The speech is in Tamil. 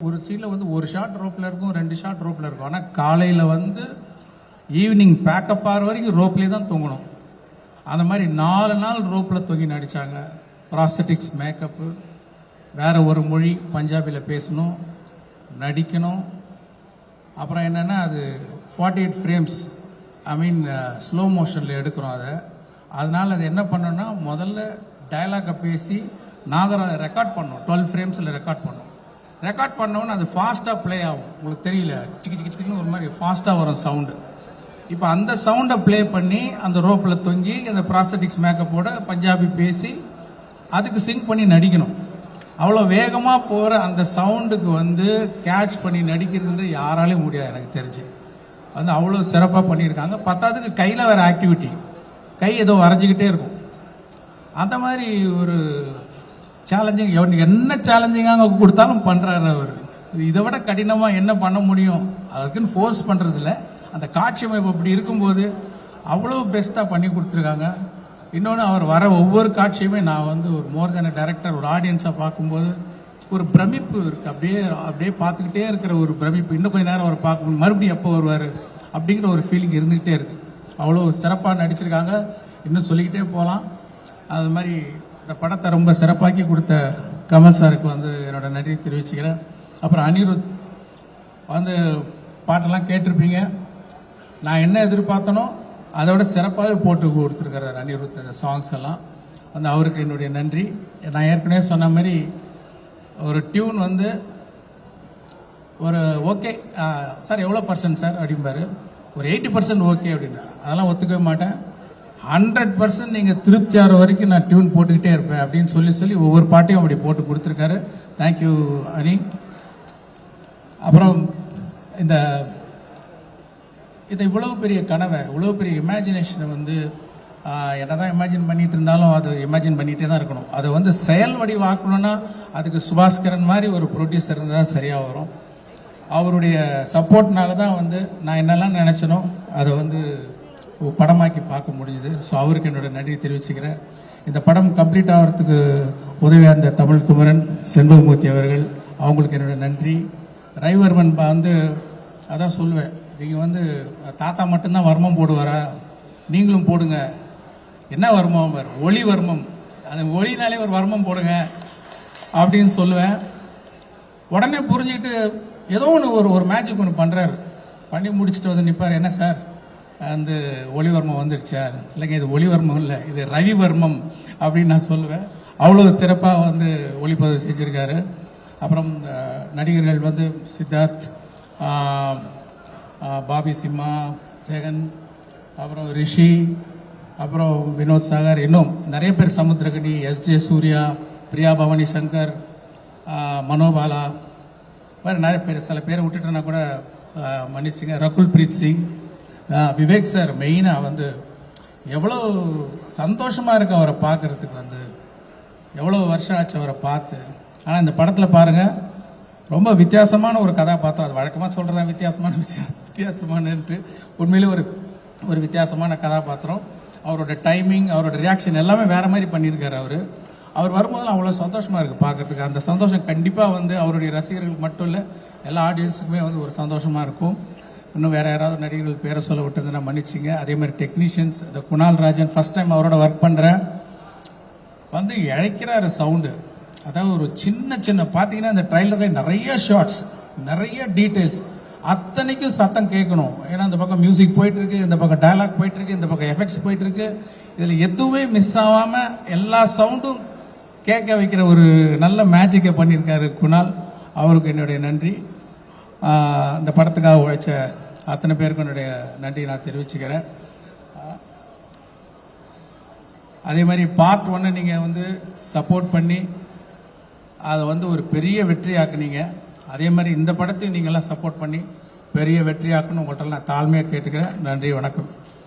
ஒரு சீனில் வந்து ஒரு ஷாட் ரோப்பில் இருக்கும், 2 ஷாட் ரோப்பில் இருக்கும். ஆனால் காலையில் வந்து ஈவினிங் பேக்கப் ஆகிற வரைக்கும் ரோப்லேயே தான் தூங்கணும். அந்த மாதிரி 4 நாள் ரோப்பில் தொங்கி நடித்தாங்க. ப்ராஸ்தட்டிக்ஸ், மேக்கப்பு, வேறு ஒரு மொழி பஞ்சாபியில் பேசணும், நடிக்கணும். அப்புறம் என்னென்னா அது 48 ஃப்ரேம்ஸ், ஐ மீன் ஸ்லோ மோஷனில் எடுக்கிறோம். அதனால் அது என்ன பண்ணோன்னா முதல்ல டயலாகை பேசி நாங்கள் அதை ரெக்கார்ட் பண்ணோம். 12 ஃப்ரேம்ஸில் ரெக்கார்ட் பண்ணோம். ரெக்கார்ட் பண்ணோன்னு அது ஃபாஸ்ட்டாக ப்ளே ஆகும். உங்களுக்கு தெரியல, சிக்கி சிக்கி சிக்கின்னு ஒரு மாதிரி ஃபாஸ்ட்டாக வரும் சவுண்டு. இப்போ அந்த சவுண்டை ப்ளே பண்ணி அந்த ரோப்பில் தொங்கி அந்த ப்ராஸ்தட்டிக்ஸ் மேக்கப்போட பஞ்சாபி பேசி அதுக்கு சிங்க் பண்ணி நடிக்கணும். அவ்வளோ வேகமாக போகிற அந்த சவுண்டுக்கு வந்து கேட்ச் பண்ணி நடிக்கிறது யாராலையும் முடியாது எனக்கு தெரிஞ்சு. வந்து அவ்வளோ சிறப்பாக பண்ணியிருக்காங்க. பத்தாவதுக்கு கையில் வேறு ஆக்டிவிட்டி, கை ஏதோ வரைஞ்சிக்கிட்டே இருக்கும். அந்த மாதிரி ஒரு சேலஞ்சிங், என்ன சேலஞ்சிங்காக கொடுத்தாலும் பண்ணுறாரு அவர். இதை விட கடினமாக என்ன பண்ண முடியும்? அதுக்குன்னு ஃபோர்ஸ் பண்ணுறதில்ல. அந்த காட்சி அமைப்பு அப்படி இருக்கும்போது அவ்வளோ பெஸ்ட்டாக பண்ணி கொடுத்துருக்காங்க. இன்னொன்று, அவர் வர ஒவ்வொரு காட்சியுமே நான் வந்து ஒரு மோர் தென் டைரக்டர், ஒரு ஆடியன்ஸாக பார்க்கும்போது ஒரு பிரமிப்பு இருக்குது. அப்படியே பார்த்துக்கிட்டே இருக்கிற ஒரு பிரமிப்பு. இன்னும் கொஞ்சம் நேரம் அவர் பார்க்கணும், மறுபடியும் எப்போ வருவார் அப்படிங்கிற ஒரு ஃபீலிங் இருந்துக்கிட்டே இருக்குது. அவ்வளோ சிறப்பாக நடிச்சிருக்காங்க. இன்னும் சொல்லிக்கிட்டே போகலாம். அது மாதிரி இந்த படத்தை ரொம்ப சிறப்பாக்கி கொடுத்த கமல் சாருக்கு வந்து என்னோட நன்றி தெரிவிச்சுக்கிறேன். அப்புறம் அனிருத் வந்து பாட்டெல்லாம் கேட்டிருப்பீங்க. நான் என்ன எதிர்பார்த்தனோ அதோட சிறப்பாகவே போட்டு கொடுத்துருக்கிறார் அனிருத். இந்த சாங்ஸ் எல்லாம் வந்து அவருக்கு என்னுடைய நன்றி. நான் ஏற்கனவே சொன்ன மாதிரி ஒரு டியூன் வந்து ஒரு ஓகே சார், எவ்வளோ பர்சன்ட் சார் அப்படிம்பாரு, ஒரு 80% ஓகே அப்படின்னா அதெல்லாம் ஒத்துக்கவே மாட்டேன். 100% நீங்கள் திருப்தி ஆகிற வரைக்கும் நான் டியூன் போட்டுக்கிட்டே இருப்பேன் அப்படின்னு சொல்லி ஒவ்வொரு பாட்டையும் அப்படி போட்டு கொடுத்துருக்காரு. தேங்க்யூ அனி. அப்புறம் இந்த இவ்வளவு பெரிய கனவை, இவ்வளவு பெரிய இமேஜினேஷனை வந்து என்னதான் இமேஜின் பண்ணிட்டு இருந்தாலும் அது இமேஜின் பண்ணிகிட்டே தான் இருக்கணும். அதை வந்து செயல் வடிவாக்கணும்னா அதுக்கு சுபாஸ்கரன் மாதிரி ஒரு ப்ரொடியூசர் இருந்தால் சரியாக வரும். அவருடைய சப்போர்ட்னால தான் வந்து நான் என்னெல்லாம் நினச்சனோ அதை வந்து படமாக்கி பார்க்க முடியுது. ஸோ அவருக்கு என்னோட நன்றி தெரிவிச்சுக்கிறேன். இந்த படம் கம்ப்ளீட் ஆகிறதுக்கு உதவியாக இருந்த தமிழ்குமரன், செண்பகமூர்த்தி அவர்கள், அவங்களுக்கு என்னோட நன்றி. ரவிவர்மன் வந்து அதான் சொல்லுவேன், நீங்கள் வந்து தாத்தா மட்டும்தான் வர்மம் போடுவாரா, நீங்களும் போடுங்க. என்ன வர்மம்? ஒளி வர்மம், அந்த ஒளினாலே ஒரு வர்மம் போடுங்க அப்படின்னு சொல்லுவேன். உடனே புரிஞ்சுக்கிட்டு ஏதோ ஒன்று ஒரு மேஜிக் ஒன்று பண்ணுறாரு. பண்ணி முடிச்சுட்டு வந்து நிற்பார், என்ன சார் அந்த ஒளிவர்மம் வந்துருச்சா? இல்லைங்க, இது ஒளிவர்மம் இல்லை, இது ரவிவர்மம் அப்படின்னு நான் சொல்லுவேன். அவ்வளோ சிறப்பாக வந்து ஒளிப்பதிவு செஞ்சுருக்காரு. அப்புறம் நடிகர்கள் வந்து சித்தார்த், பாபி சிம்மா, ஜெகன், அப்புறம் ரிஷி, அப்புறம் வினோத் சாகர், இன்னும் நிறைய பேர், சமுத்திரகனி, SJ சூர்யா, பிரியா பவானி சங்கர், மனோபாலா, வேறு நிறைய பேர். சில பேரை விட்டுட்டேன்னா கூட மன்னிச்சுங்க. ரகுல் பிரீத் சிங், விவேக் சார் மெயினாக வந்து எவ்வளோ சந்தோஷமாக இருக்குது அவரை பார்க்குறதுக்கு. வந்து எவ்வளோ வருஷம் ஆச்சு அவரை பார்த்து. ஆனால் இந்த படத்தில் பாருங்கள், ரொம்ப வித்தியாசமான ஒரு கதாபாத்திரம். அது வழக்கமாக சொல்கிறதா வித்தியாசமானன்ட்டு, உண்மையிலே ஒரு வித்தியாசமான கதாபாத்திரம். அவரோட டைமிங், அவரோட ரியாக்ஷன் எல்லாமே வேறு மாதிரி பண்ணியிருக்காரு. அவர் வரும்போதெல்லாம் அவ்வளோ சந்தோஷமாக இருக்குது பார்க்குறதுக்கு. அந்த சந்தோஷம் கண்டிப்பாக வந்து அவருடைய ரசிகர்களுக்கு மட்டும் இல்லை, எல்லா ஆடியன்ஸுக்குமே வந்து ஒரு சந்தோஷமாக இருக்கும். இன்னும் வேறு யாராவது நடிகர்கள் பேரை சொல்ல விட்டுருந்தேன்னா மன்னிச்சிங்க. அதே மாதிரி டெக்னீஷியன்ஸ், இந்த குணால் ராஜன், ஃபஸ்ட் டைம் அவரோட ஒர்க் பண்ணுறேன். வந்து இழைக்கிறாரு சவுண்டு. அதாவது ஒரு சின்ன பார்த்தீங்கன்னா இந்த ட்ரைலரில் நிறைய ஷார்ட்ஸ், நிறைய டீட்டெயில்ஸ், அத்தனைக்கும் சத்தம் கேட்கணும். ஏன்னா இந்த பக்கம் மியூசிக் போயிட்டுருக்கு, இந்த பக்கம் டயலாக் போயிட்டுருக்கு, இந்த பக்கம் எஃபெக்ட்ஸ் போயிட்டுருக்கு. இதில் எதுவுமே மிஸ் ஆகாமல் எல்லா சவுண்டும் கேட்க வைக்கிற ஒரு நல்ல மேஜிக்கை பண்ணியிருக்காரு குணால். அவருக்கு என்னுடைய நன்றி. இந்த படத்துக்காக உழைச்ச அத்தனை பேருக்கு என்னுடைய நன்றி நான் தெரிவிச்சுக்கிறேன். அதே மாதிரி பார்ட் 1 நீங்கள் வந்து சப்போர்ட் பண்ணி அதை வந்து ஒரு பெரிய வெற்றியாக்குனீங்க. அதே மாதிரி இந்த படத்தையும் நீங்கள்லாம் சப்போர்ட் பண்ணி பெரிய வெற்றியாக்குன்னு உங்கள்கிட்ட நான் தாழ்மையாக கேட்டுக்கிறேன். நன்றி, வணக்கம்.